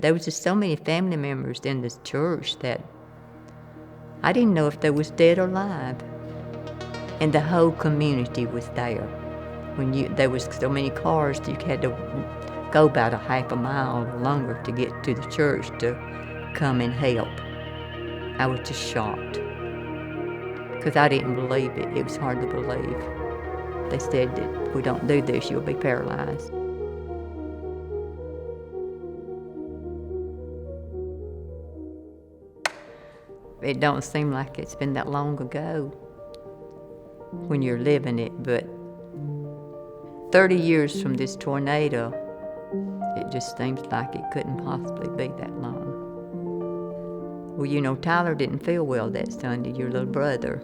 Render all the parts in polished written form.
there was just so many family members in this church that I didn't know if they was dead or alive. And the whole community was there. There was so many cars, you had to go about a half a mile or longer to get to the church to come and help. I was just shocked because I didn't believe it. It was hard to believe. They said that if we don't do this, you'll be paralyzed. It don't seem like it's been that long ago when you're living it, but 30 years from this tornado, it just seems like it couldn't possibly be that long. Well, Tyler didn't feel well that Sunday, your little brother.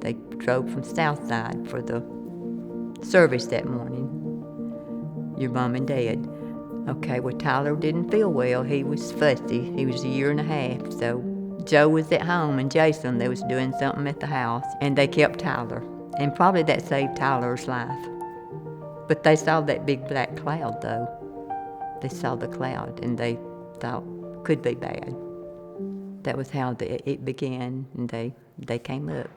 They drove from Southside for the service that morning, your mom and dad. Okay, well, Tyler didn't feel well. He was fussy. He was a year and a half, so Joe was at home and Jason, they was doing something at the house, and they kept Tyler. And probably that saved Tyler's life. But they saw that big black cloud, though. They saw the cloud, and they thought, could be bad. That was how it began, and they came up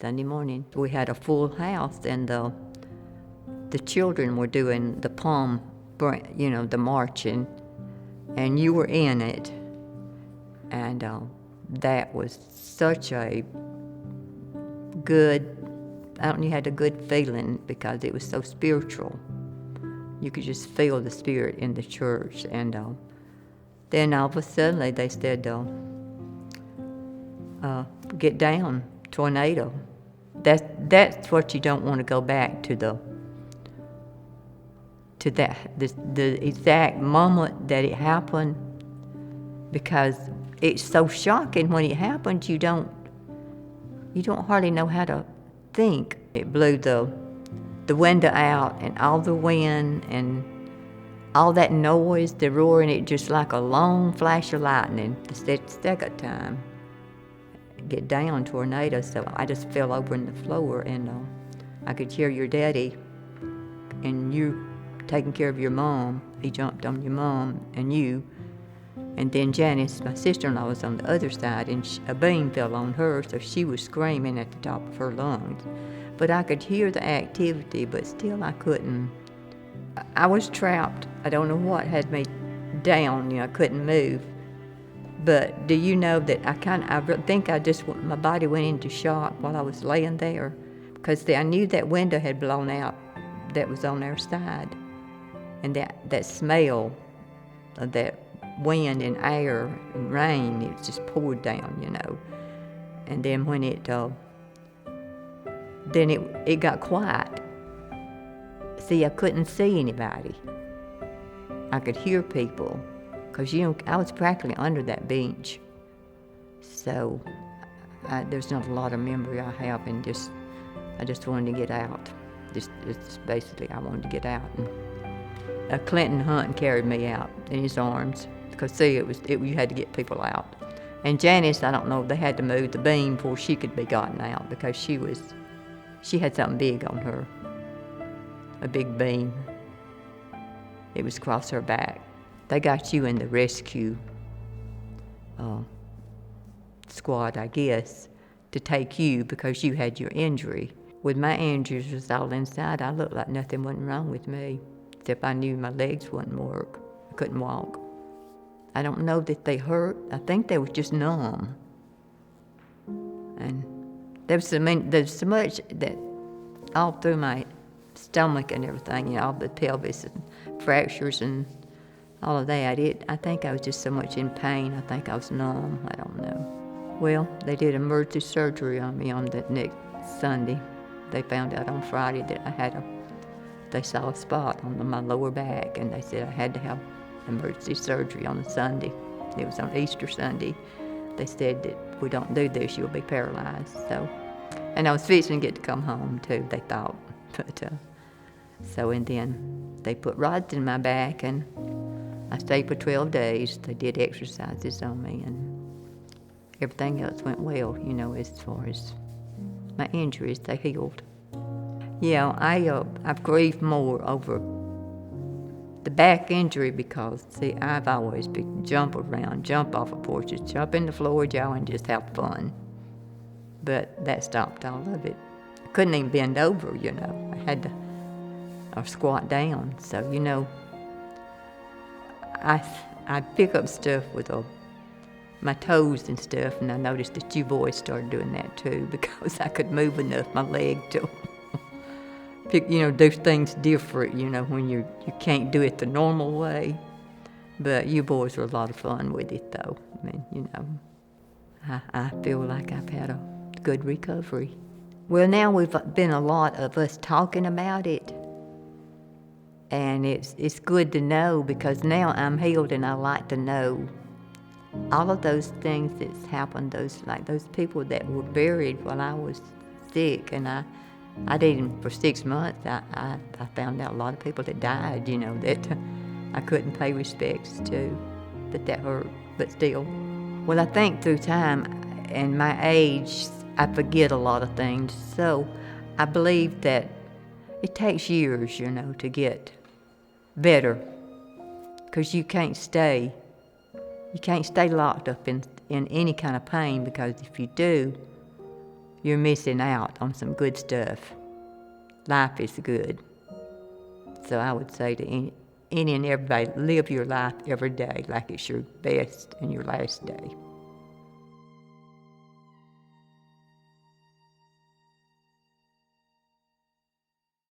Sunday morning. We had a full house, and the children were doing the palm, the marching, and you were in it. And that was such a good, you had a good feeling because it was so spiritual. You could just feel the spirit in the church. And then all of a sudden they said, get down, tornado. That's what you don't want to go back to the exact moment that it happened, because it's so shocking when it happens. You don't hardly know how to think. It blew the window out, and all the wind and all that noise, the roaring, it just like a long flash of lightning. The second time, get down, tornado. So I just fell over in the floor, and I could hear your daddy, and you taking care of your mom. He jumped on your mom and you. And then Janice, my sister-in-law, was on the other side, and a beam fell on her, so she was screaming at the top of her lungs. But I could hear the activity, but still I couldn't. I was trapped. I don't know what had me down, I couldn't move. But do you know that I think my body went into shock while I was laying there, because I knew that window had blown out that was on our side. And that smell of that wind and air and rain, it just poured down, And then when it got quiet. See, I couldn't see anybody. I could hear people, because I was practically under that bench. So there's not a lot of memory I have, and I just wanted to get out. It's basically I wanted to get out. And Clinton Hunt carried me out in his arms, because see, you had to get people out. And Janice, I don't know, they had to move the beam before she could be gotten out, because she had something big on her, a big beam. It was across her back. They got you in the rescue squad, I guess, to take you because you had your injury. With my injuries was all inside, I looked like nothing wasn't wrong with me, except I knew my legs wouldn't work. I couldn't walk. I don't know that they hurt. I think they were just numb. And there's so much that all through my stomach and everything, all the pelvis and fractures and all of that. I think I was just so much in pain. I think I was numb. I don't know. Well, they did emergency surgery on me on that next Sunday. They found out on Friday that they saw a spot on my lower back, and they said I had to have emergency surgery on a Sunday. It was on Easter Sunday. They said that if we don't do this, you'll be paralyzed. And I was fixing to get to come home too, they thought. And then they put rods in my back, and I stayed for 12 days. They did exercises on me, and everything else went well, as far as my injuries, they healed. Yeah, I've grieved more over the back injury because, see, I've always been jump around, jump off of porches, jump in the floor, Joe, and just have fun. But that stopped all of it. I couldn't even bend over, you know. I had to or squat down. So, you know, I'd pick up stuff with my toes and stuff, and I noticed that you boys started doing that too because I could move enough my leg to pick, you know, do things different, you know, when you can't do it the normal way. But you boys were a lot of fun with it, though. I mean, you know, I feel like I've had a good recovery. Well, now we've been a lot of us talking about it, and it's good to know because now I'm healed, and I like to know all of those things that's happened. Those people that were buried while I was sick, and I didn't for 6 months. I found out a lot of people that died, you know, that I couldn't pay respects to, but that hurt. But still, well, I think through time and my age, I forget a lot of things. So I believe that it takes years, you know, to get better, because you can't stay locked up in any kind of pain, because if you do, you're missing out on some good stuff. Life is good. So I would say to any and everybody, live your life every day like it's your best and your last day.